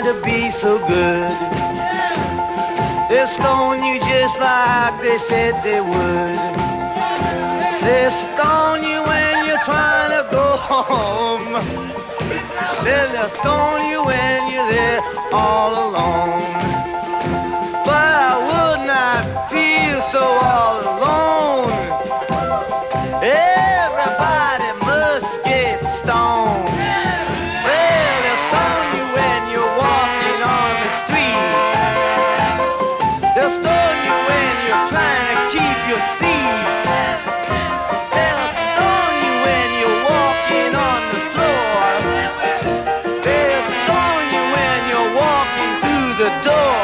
to be so good. They'll stone you just like they said they would. They'll stone you when you're trying to go home. They'll stone you when you're there all alone. But I would not feel so all alone. Everybody must get stoned. Well, they'll stone you when you're walking on the street. They'll stone you when you're trying to keep your seat. They'll stone you when you're walking on the floor. They'll stone you when you're walking through the door.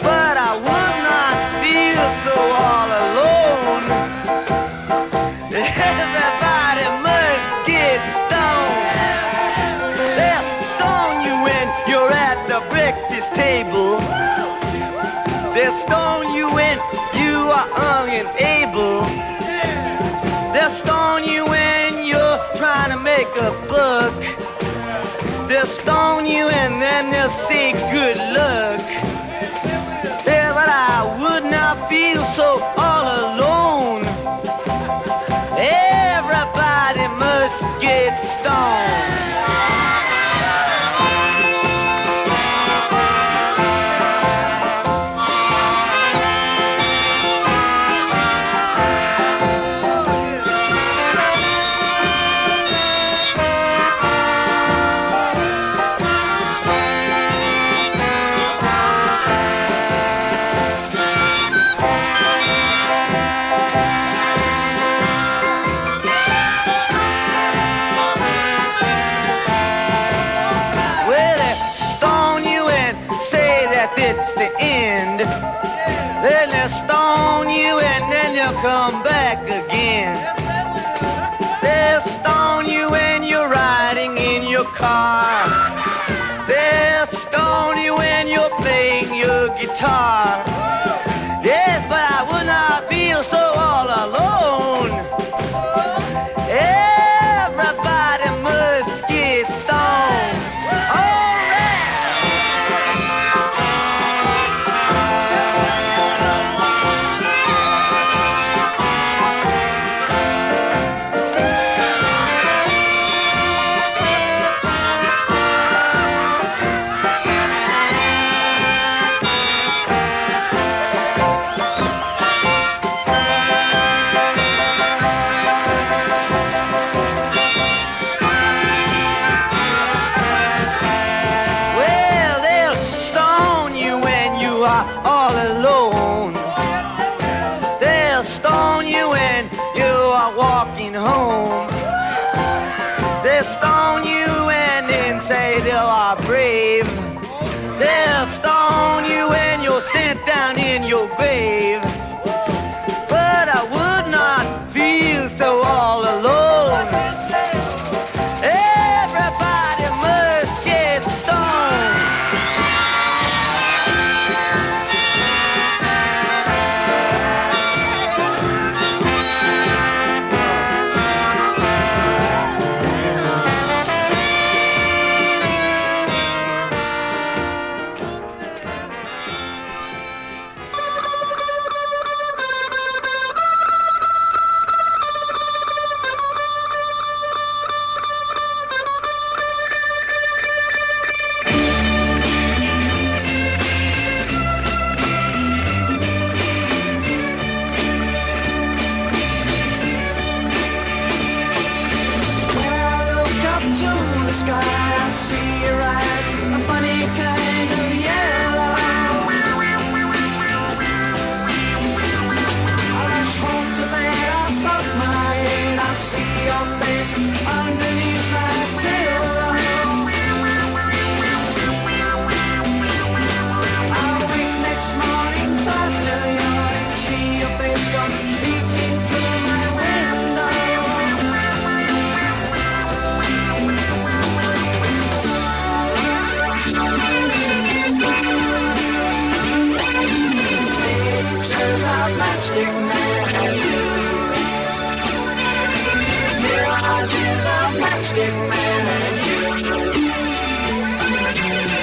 But I would not feel so all alone. Everybody must get stoned. They'll stone you when you're at the breakfast table. They'll stone you when you are unable. They'll stone you when you're trying to make a buck. They'll stone you and then they'll say good luck. Yeah, but I would not feel so all alone. Everybody must get stoned. It's the end. Then they'll stone you and then you'll come back again. They'll stone you when you're riding in your car. They'll stone you when you're playing your guitar. Yes, but I would not feel so all alone. Everybody must get stoned. All alone. They'll stone you when you are walking home. They'll stone you and then say they are brave. They'll stone you when you're sent down in your grave. But I would not feel so all alone. Everybody must get stoned. Mirages of matchstick man and you.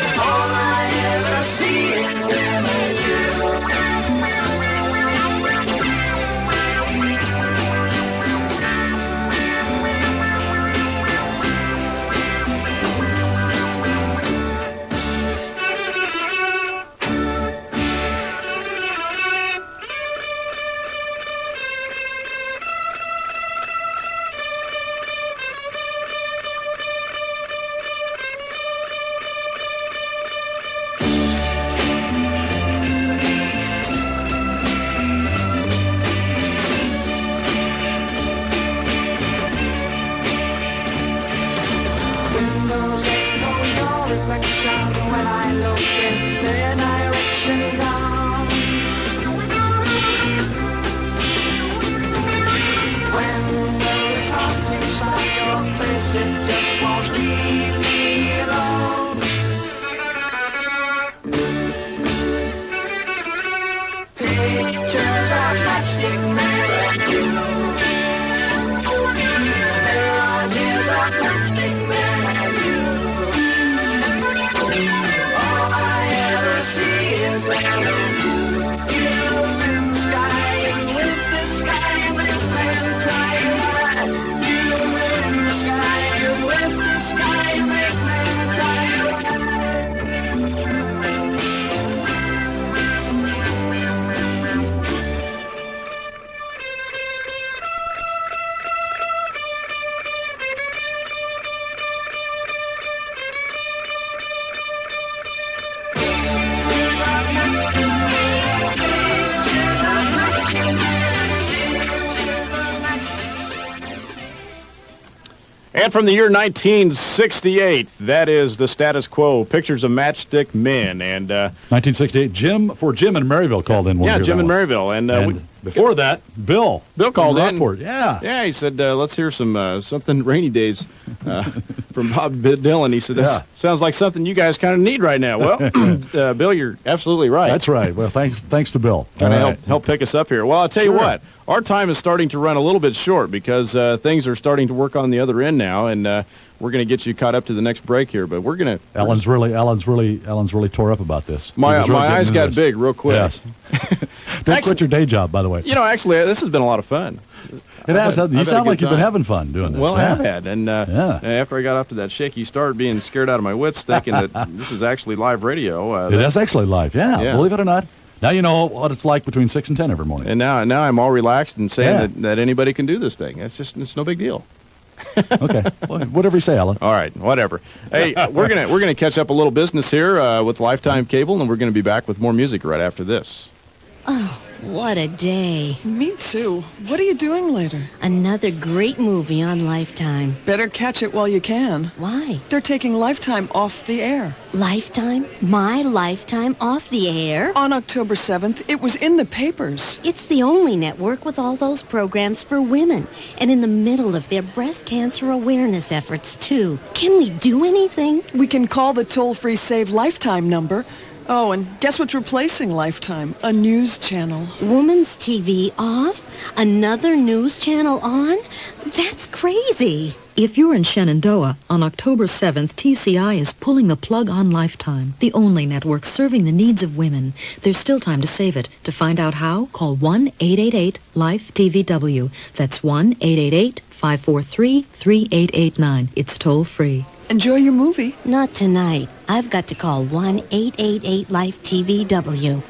when I look in their direction gone. When those hard things on your face, it just won't leave me alone. Pictures of matchstick men and you. Images of matchstick men and you. All I ever see is them and you. You in the sky, you in the sky, you make men cry. You in the sky, you in the sky, you make men cry. And from the year 1968, that is the Status Quo, Pictures of Matchstick Men. And 1968, Jim in Maryville called in one year. Yeah, Jim in Maryville. And before that, Bill called in. Rockport. Yeah. Yeah, he said, let's hear some something Rainy Days from Bob Dylan. He said, that sounds like something you guys kind of need right now. Well, Bill, you're absolutely right. That's right. Well, thanks to Bill. Kind of help pick us up here. Well, I'll tell you what, our time is starting to run a little bit short because things are starting to work on the other end now, and we're going to get you caught up to the next break here. But we're going to. Alan's really tore up about this. My eyes got big real quick. Yes. Don't quit your day job, by the way. You know, actually, this has been a lot of fun. It has. You sound like you've been having fun doing this. Well, I have had. And after I got off to that shaky start, being scared out of my wits, thinking that this is actually live radio. It is actually live, yeah. Believe it or not. Now you know what it's like between 6 and 10 every morning. And now I'm all relaxed and saying that anybody can do this thing. It's no big deal. Okay. Well, whatever you say, Alan. All right, whatever. Hey, we're gonna catch up a little business here with Lifetime Cable, and we're gonna be back with more music right after this. Oh, what a day. Me too. What are you doing later? Another great movie on Lifetime. Better catch it while you can. Why? They're taking Lifetime off the air. Lifetime? My Lifetime off the air? On October 7th, it was in the papers. It's the only network with all those programs for women. And in the middle of their breast cancer awareness efforts, too. Can we do anything? We can call the toll-free Save Lifetime number. Oh, and guess what's replacing Lifetime? A news channel. Woman's TV off? Another news channel on? That's crazy. If you're in Shenandoah, on October 7th, TCI is pulling the plug on Lifetime, the only network serving the needs of women. There's still time to save it. To find out how, call 1-888-LIFE-TVW. That's 1-888-543-3889. It's toll-free. Enjoy your movie. Not tonight. I've got to call 1-888-LIFE-TVW.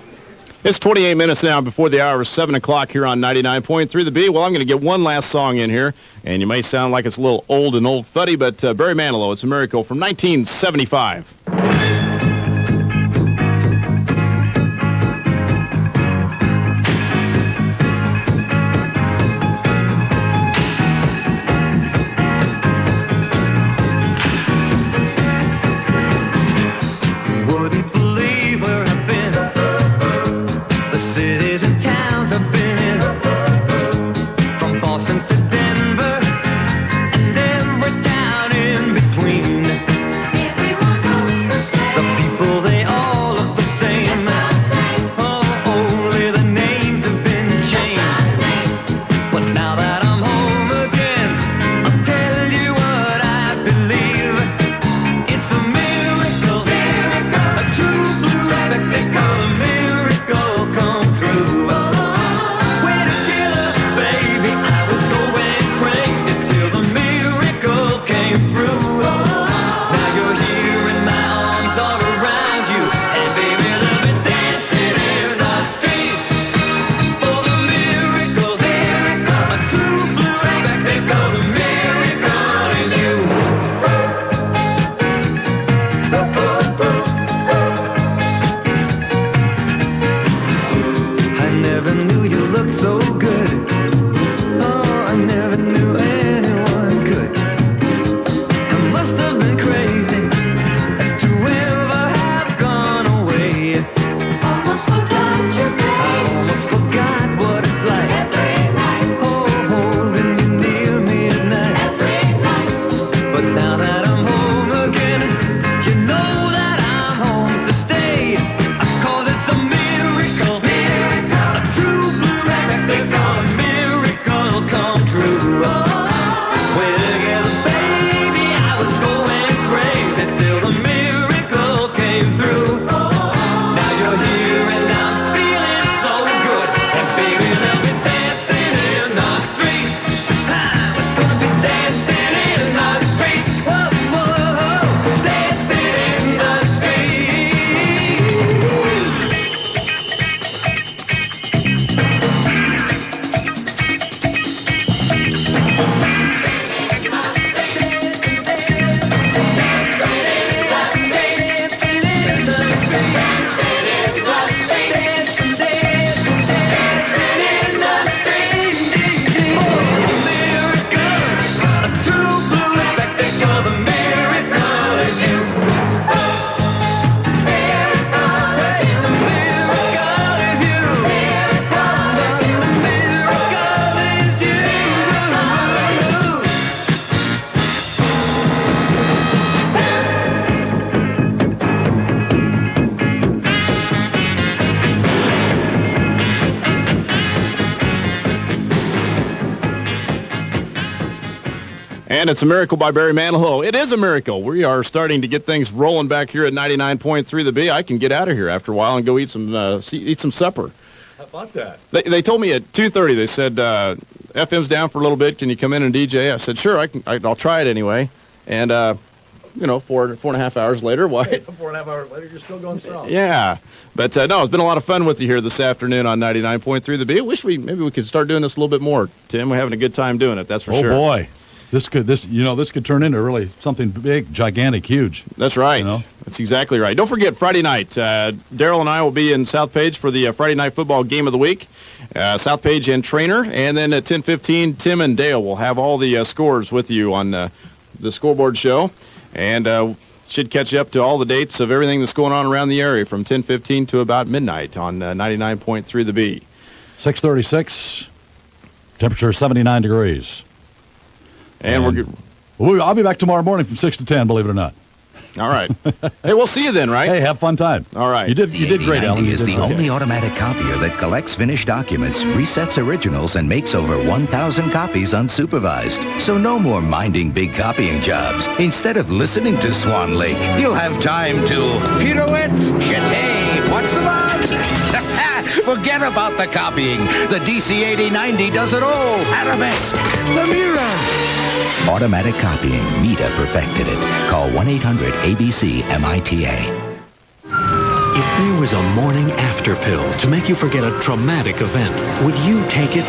It's 28 minutes now before the hour of 7 o'clock here on 99.3 The B. Well, I'm going to get one last song in here, and you may sound like it's a little old and old fuddy, but Barry Manilow, It's a Miracle from 1975. Everyone knows And it's a miracle by Barry Manilow. It is a miracle. We are starting to get things rolling back here at 99.3 The B. I can get out of here after a while and go eat some supper. How about that? They told me at 2:30, they said, FM's down for a little bit. Can you come in and DJ? I said, sure, I'll try it anyway. And, 4.5 hours later, why? 4.5 hours later, you're still going strong. Yeah. But, no, it's been a lot of fun with you here this afternoon on 99.3 The B. I wish maybe we could start doing this a little bit more, Tim. We're having a good time doing it, that's for sure. Oh, boy. This could turn into really something big, gigantic, huge. That's right. That's exactly right. Don't forget, Friday night, Daryl and I will be in South Page for the Friday Night Football Game of the Week. South Page and Trainer. And then at 10:15, Tim and Dale will have all the scores with you on the scoreboard show. And should catch you up to all the dates of everything that's going on around the area from 10:15 to about midnight on 99.3 The B. 6:36, temperature 79 degrees. And we're good. I'll be back tomorrow morning from 6 to 10, believe it or not. All right. Hey, we'll see you then, right? Hey, have fun time. All right. You did great, Alan. is the only automatic copier that collects finished documents, resets originals, and makes over 1,000 copies unsupervised. So no more minding big copying jobs. Instead of listening to Swan Lake, you'll have time to pirouette, jeté, what's the buzz? Forget about the copying. The DC-8090 does it all. Arabesque, the mirror. Automatic copying. Mita perfected it. Call 1-800-ABC-MITA. If there was a morning after pill to make you forget a traumatic event, would you take it?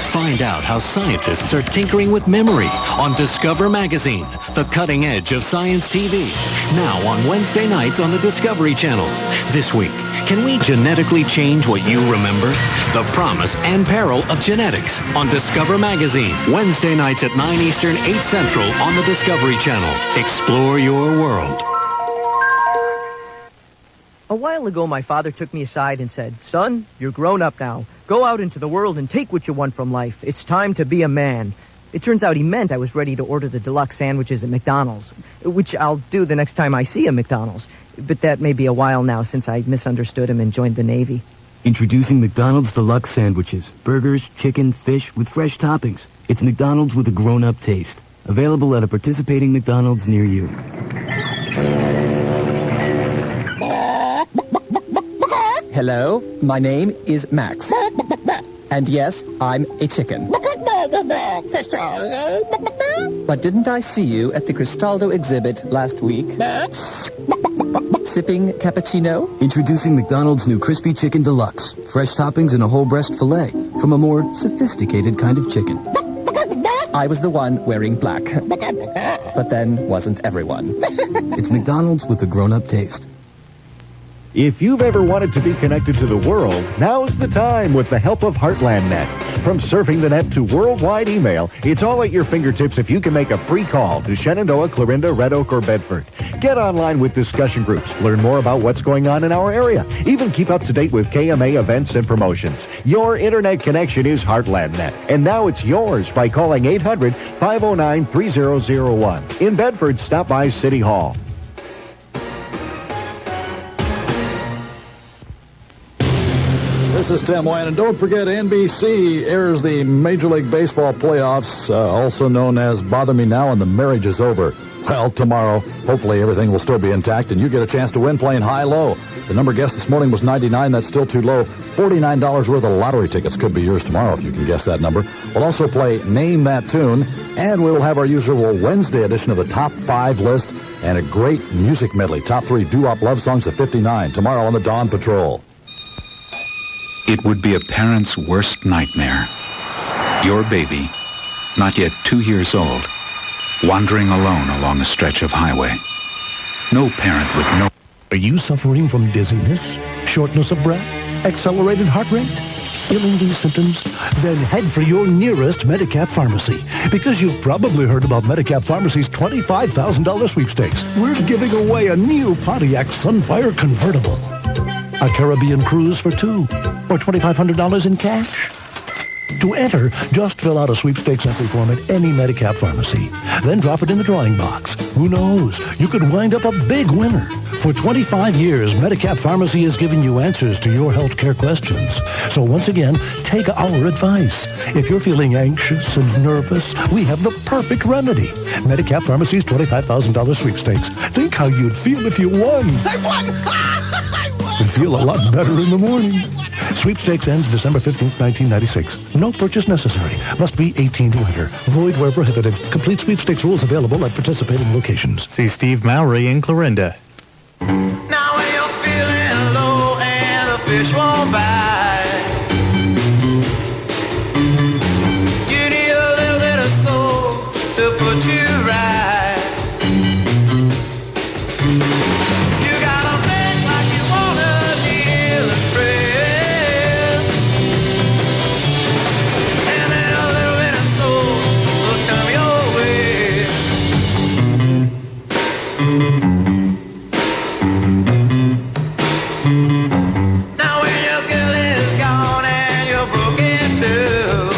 Find out how scientists are tinkering with memory on Discover Magazine, the cutting edge of science TV. Now on Wednesday nights on the Discovery Channel. This week, can we genetically change what you remember? The promise and peril of genetics on Discover Magazine. Wednesday nights at 9 Eastern, 8 Central on the Discovery Channel. Explore your world. A while ago, my father took me aside and said, "Son, you're grown up now. Go out into the world and take what you want from life. It's time to be a man." It turns out he meant I was ready to order the deluxe sandwiches at McDonald's, which I'll do the next time I see a McDonald's. But that may be a while now since I misunderstood him and joined the Navy. Introducing McDonald's Deluxe Sandwiches. Burgers, chicken, fish with fresh toppings. It's McDonald's with a grown-up taste. Available at a participating McDonald's near you. Hello, my name is Max. And yes, I'm a chicken. But didn't I see you at the Cristaldo exhibit last week? Sipping cappuccino? Introducing McDonald's new Crispy Chicken Deluxe. Fresh toppings and a whole breast filet from a more sophisticated kind of chicken. I was the one wearing black. But then wasn't everyone. It's McDonald's with a grown-up taste. If you've ever wanted to be connected to the world, now's the time with the help of HeartlandNet. From surfing the net to worldwide email, it's all at your fingertips if you can make a free call to Shenandoah, Clarinda, Red Oak, or Bedford. Get online with discussion groups, learn more about what's going on in our area, even keep up to date with KMA events and promotions. Your internet connection is HeartlandNet, and now it's yours by calling 800-509-3001. In Bedford, stop by City Hall. This is Tim Wayne, and don't forget NBC airs the Major League Baseball playoffs, also known as Bother Me Now and the Marriage is Over. Well, tomorrow, hopefully everything will still be intact, and you get a chance to win playing high-low. The number guessed this morning was 99. That's still too low. $49 worth of lottery tickets could be yours tomorrow if you can guess that number. We'll also play Name That Tune, and we will have our usual Wednesday edition of the Top 5 list and a great music medley, Top 3 doo-wop love songs of 59, tomorrow on the Dawn Patrol. It would be a parent's worst nightmare. Your baby, not yet 2 years old, wandering alone along a stretch of highway. No parent would know. Are you suffering from dizziness, shortness of breath, accelerated heart rate? Feeling these symptoms? Then head for your nearest Medicap pharmacy, because you've probably heard about Medicap Pharmacy's $25,000 sweepstakes. We're giving away a new Pontiac Sunfire convertible, a Caribbean cruise for 2, or $2,500 in cash. To enter, just fill out a sweepstakes entry form at any Medicap pharmacy. Then drop it in the drawing box. Who knows? You could wind up a big winner. For 25 years, Medicap Pharmacy has given you answers to your healthcare questions. So once again, take our advice. If you're feeling anxious and nervous, we have the perfect remedy. Medicap Pharmacy's $25,000 sweepstakes. Think how you'd feel if you won. I won! I won! You'd feel a lot better in the morning. Sweepstakes ends December 15th, 1996. No purchase necessary. Must be 18 to enter. Void where prohibited. Complete sweepstakes rules available at participating locations. See Steve Mowry in Clarinda. Now when you're feeling low and the fish won't bite, you need a little bit of soul to put you right. You gotta make like you wanna kneel and pray, and then a little bit of soul will come your way. Now when your girl is gone and you're broken too,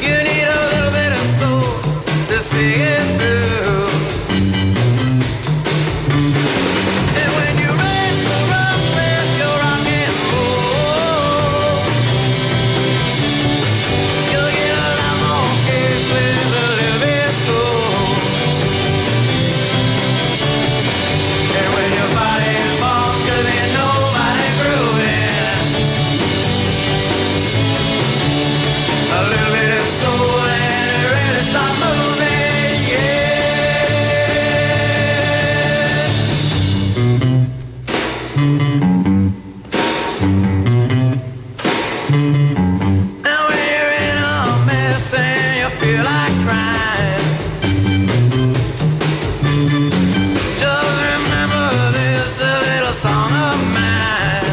you need a little bit of soul to see it through. And when you ready to run with your rock and roll, you'll get a lot more kiss with a little bit of soul. And when your body falls to the nobody grooving, a little bit of soul and it really start moving, Now when you're in a mess and you feel like crying, just remember this a little song of mine.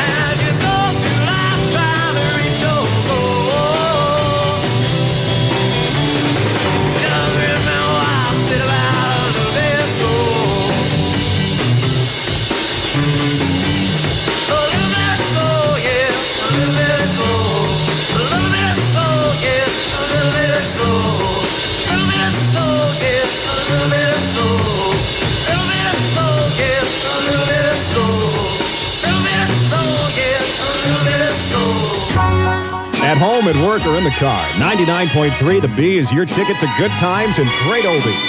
And as you go through life trying to reach your goal, just remember I said about a little bit of soul. A little bit of soul, yeah, a little bit of soul. A little bit of soul, yeah, a little bit of soul. A little bit of soul, yeah, a little bit of soul. A little bit of soul, yeah, a little bit of soul. A little bit of soul, yeah, a little bit of soul. At home, at work, or in the car, 99.3 The B is your ticket to good times and great oldies.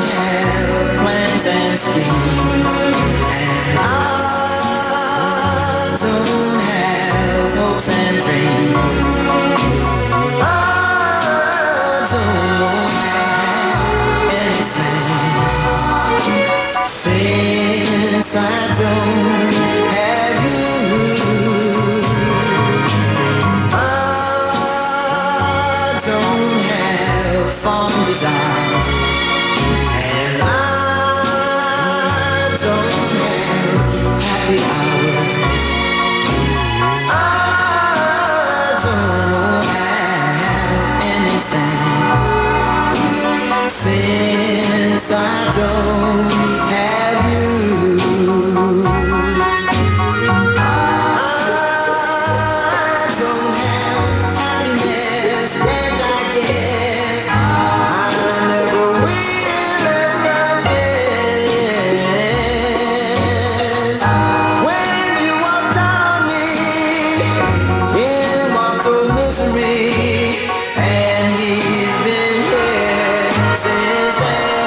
Plans and schemes, and I don't have hopes and dreams. I don't have anything since I don't have you. I don't have fond desires, and I don't have happy hours. I don't have anything since I don't have you. I don't have happiness, and I guess I never will ever again. When you walked on me, in walked the misery, and he's been here since then.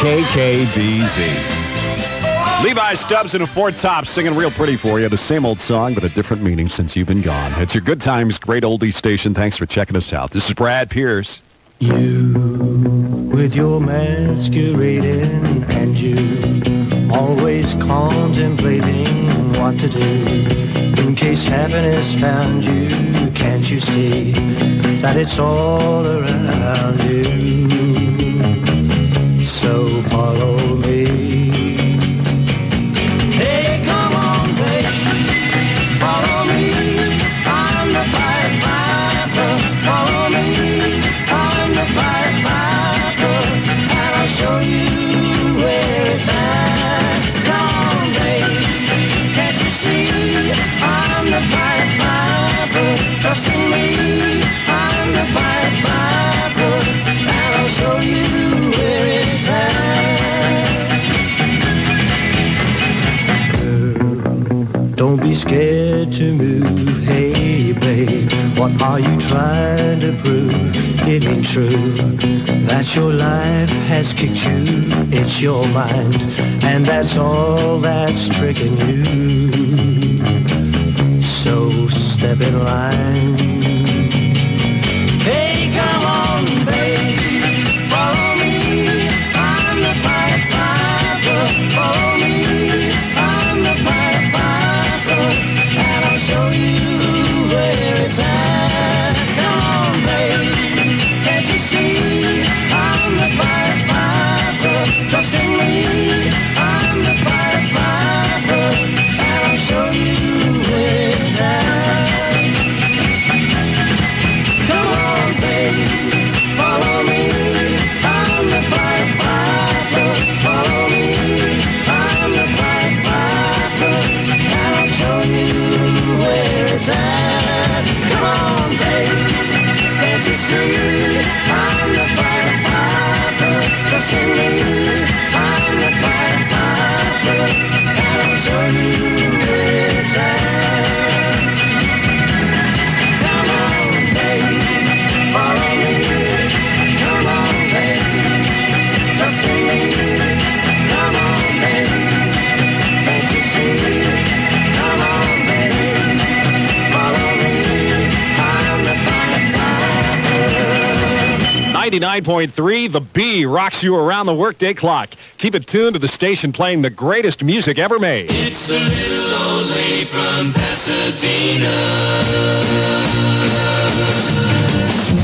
KKBZ. Levi Stubbs and a Four Tops singing real pretty for you. The same old song, but a different meaning since you've been gone. It's your Good Times, Great Oldies station. Thanks for checking us out. This is Brad Pierce. You, with your masquerading, and you, always contemplating what to do. In case happiness found you, can't you see that it's all around you? So follow me. Hey, come on, baby, follow me. I'm the Pied Piper. Follow me, I'm the Pied Piper, and I'll show you where it's at. Come on, baby, can't you see? I'm the Pied Piper. Trust in me, I'm the Pied Piper, and I'll show you where it's at. Don't be scared to move. Hey, babe, what are you trying to prove? It ain't true that your life has kicked you. It's your mind, and that's all that's tricking you. So step in line. Hey, come on, babe, follow me. I'm the Pied Piper. Follow me, I'm the Pied Piper, and I'll show you where it's at. Come on, babe, can't you see? I'm the Pied Piper. Trust in me, I'm the Pied Piper, and I'll show you where it's at. Come on, babe, follow me. I'm the Pied Piper. Follow me, I'm the Pied Piper, and I'll show you where it's at. Come on, babe, can't you see? I'm the Pied Piper. Trust in me, I'm the Pied Piper, and I'll show you where it's at. Come on, babe, follow me. Come on, babe, trust in me. Come on, babe, can't you see? Come on, babe, follow me. I'm the Pied Piper. 99.3, The B rocks you around the workday clock. Keep it tuned to the station playing the greatest music ever made. It's the little old lady from Pasadena.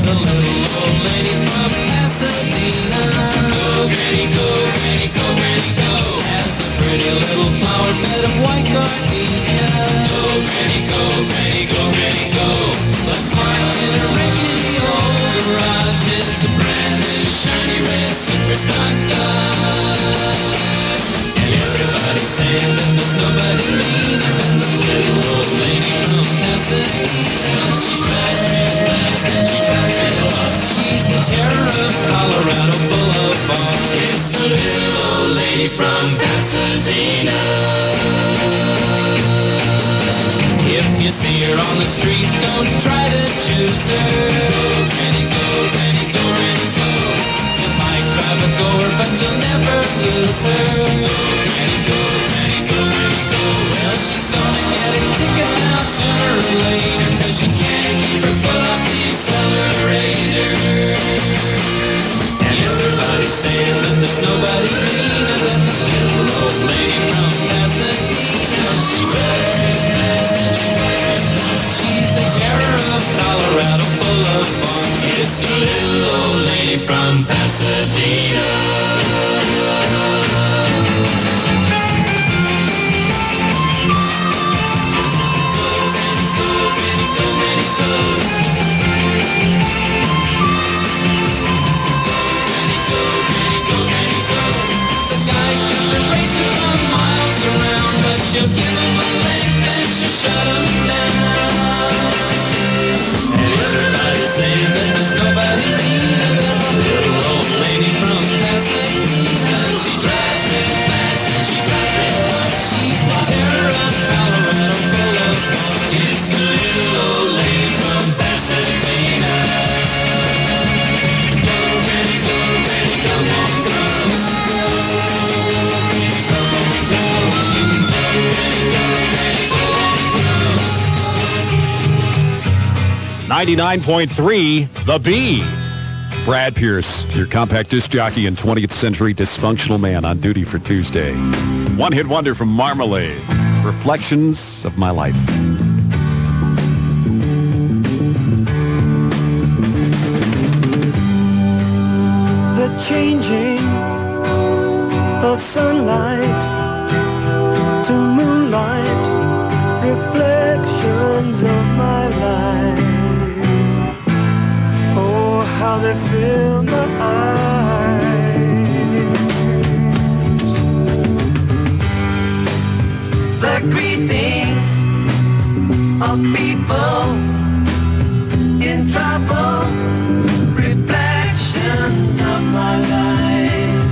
The little old lady from Pasadena. Go, granny, go, granny, go, granny, go. Has a pretty little flower bed of white gardenia. Go, granny, go, granny, go, granny, go. But parked in a rickety old garage is a brand new shiny red super stock Dodge. And everybody's saying that there's nobody meaner than the little old lady from Pasadena. She drives real fast and she drives real hard. She's the terror of Colorado Boulevard. It's the little old lady from Pasadena. If you see her on the street, don't try to choose her. Go, granny, go, granny, go, granny, go. You might drive a goer, but you'll never lose her. Go, granny, go, granny, go, granny, go. Well, she's gonna get a ticket now sooner or later, 'cause she can't keep her foot off the accelerator. And everybody's saying that there's nobody meaner than the little old lady from Pasadena. She drives real fast and she drives real hard. She's the terror of Colorado Boulevard. It's the little old lady from Pasadena. She'll give him a length and she'll shut him down. And everybody's saying that there's nobody meaner than the little old lady from Pasadena. 99.3 The Bee. Brad Pierce, your compact disc jockey and 20th century dysfunctional man on duty for Tuesday. One-hit wonder from Marmalade. Reflections of My Life. The changing of sunlight to moonlight, reflections of my life. Oh, how they fill my eyes. The greetings of people in trouble, reflections of my life.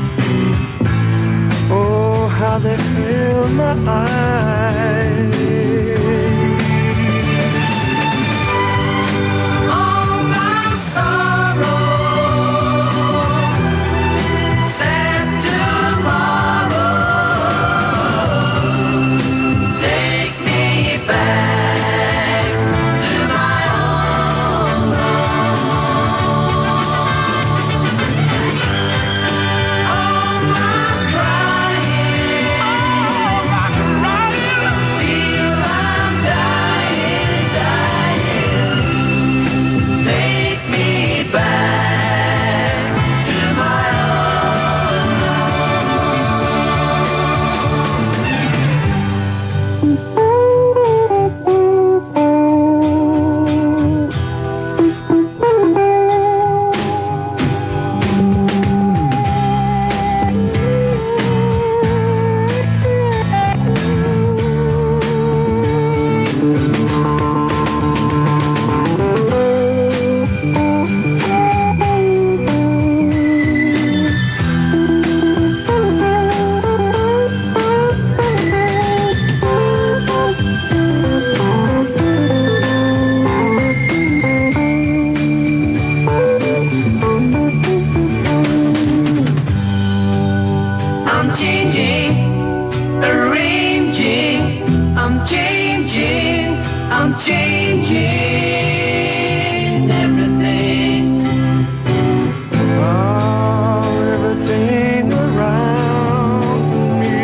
Oh, how they fill my eyes. All my sorrow, sad tomorrow, take me back to my own home. All my crying, feel I'm dying, take me back to my own I'm changing, arranging, I'm changing, I'm changing everything. Oh, everything around me.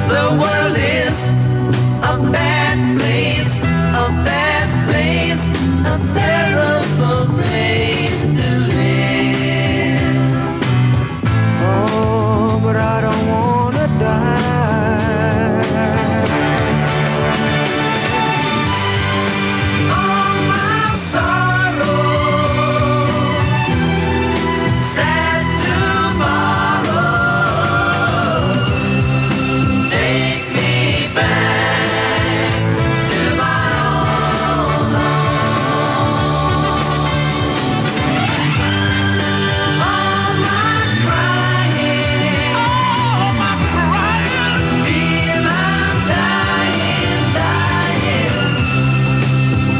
The world is a bad place, a bad place, a terrible place to live. Oh, but I don't wanna die. All my sorrow, sad tomorrow, take me back to my own home. All my crying, feel I'm dying,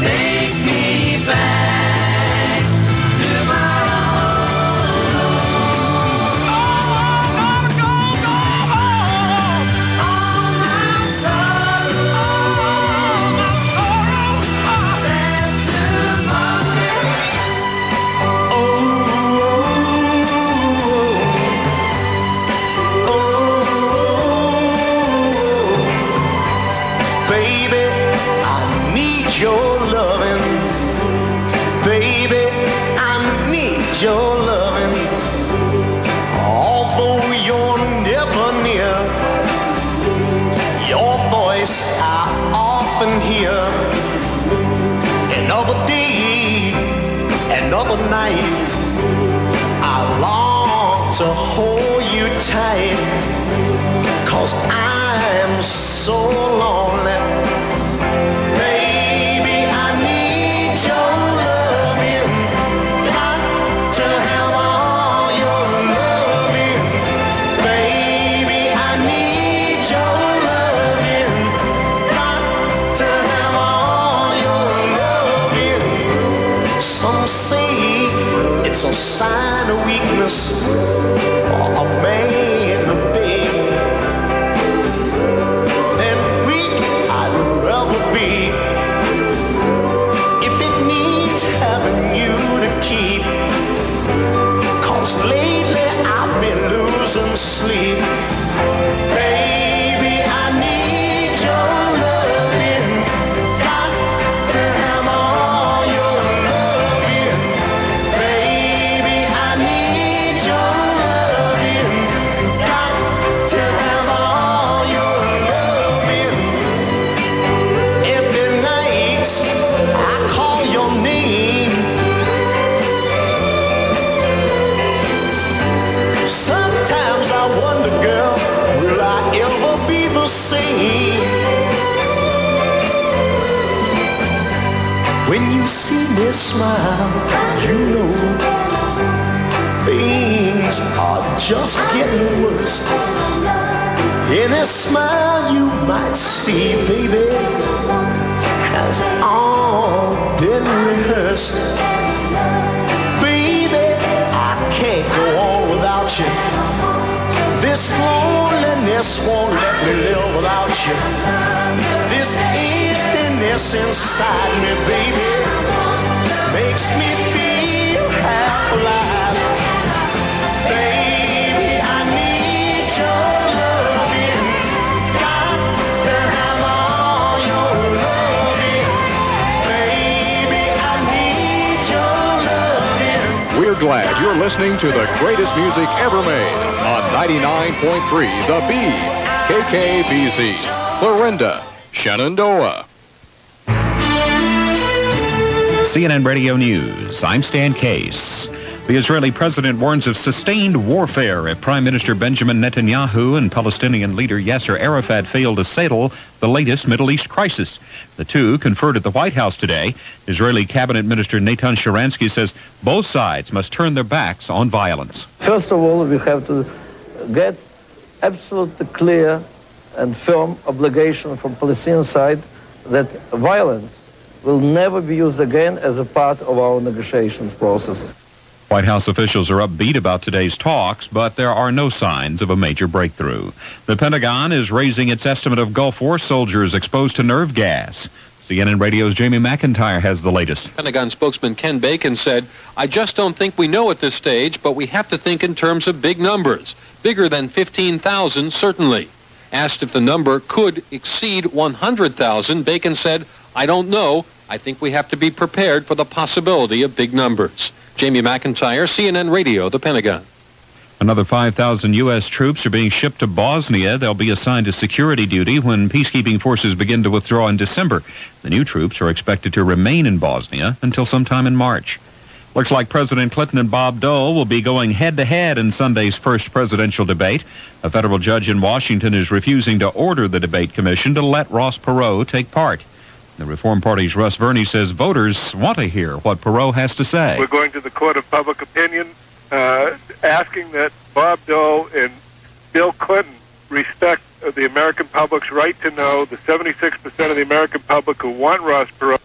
take me back to my own home. Go home. All my sorrow, sad tomorrow. Baby, I need your loving. Baby, I need your loving. Although you're never near, your voice I often hear. Another day, another night, I long to hold you tight. 'Cause I'm so lonely. Baby, I need your loving. Got to have all your loving. Baby, I need your loving. Got to have all your loving. Some say it's a sign of weakness for a man to beg. Then weak, I'd rather When you see me smile, you know things are just getting worse. In a smile you might see, baby, has all been rehearsed. Baby, I can't go on without you. This loneliness won't let me live without you. This emptiness inside me, baby, makes me feel half alive. Baby, I need your loving. Got to have all your loving. Baby, I need your loving. We're glad you're listening to the greatest music ever made on 99.3 The Bee, KKBZ, Clarinda, Shenandoah. CNN Radio News. I'm Stan Case. The Israeli president warns of sustained warfare if Prime Minister Benjamin Netanyahu and Palestinian leader Yasser Arafat fail to settle the latest Middle East crisis. The two conferred at the White House today. Israeli Cabinet Minister Natan Sharansky says both sides must turn their backs on violence. First of all, we have to get absolutely clear and firm obligation from Palestinian side that violence will never be used again as a part of our negotiations process. White House officials are upbeat about today's talks, but there are no signs of a major breakthrough. The Pentagon is raising its estimate of Gulf War soldiers exposed to nerve gas. CNN Radio's Jamie McIntyre has the latest. Pentagon spokesman Ken Bacon said, "I just don't think we know at this stage, but we have to think in terms of big numbers. Bigger than 15,000, certainly." Asked if the number could exceed 100,000, Bacon said, "I don't know. I think we have to be prepared for the possibility of big numbers." Jamie McIntyre, CNN Radio, the Pentagon. Another 5,000 U.S. troops are being shipped to Bosnia. They'll be assigned to security duty when peacekeeping forces begin to withdraw in December. The new troops are expected to remain in Bosnia until sometime in March. Looks like President Clinton and Bob Dole will be going head-to-head in Sunday's first presidential debate. A federal judge in Washington is refusing to order the debate commission to let Ross Perot take part. The Reform Party's Russ Verney says voters want to hear what Perot has to say. We're going to the court of public opinion, asking that Bob Dole and Bill Clinton respect the American public's right to know, the 76% of the American public who want Ross Perot.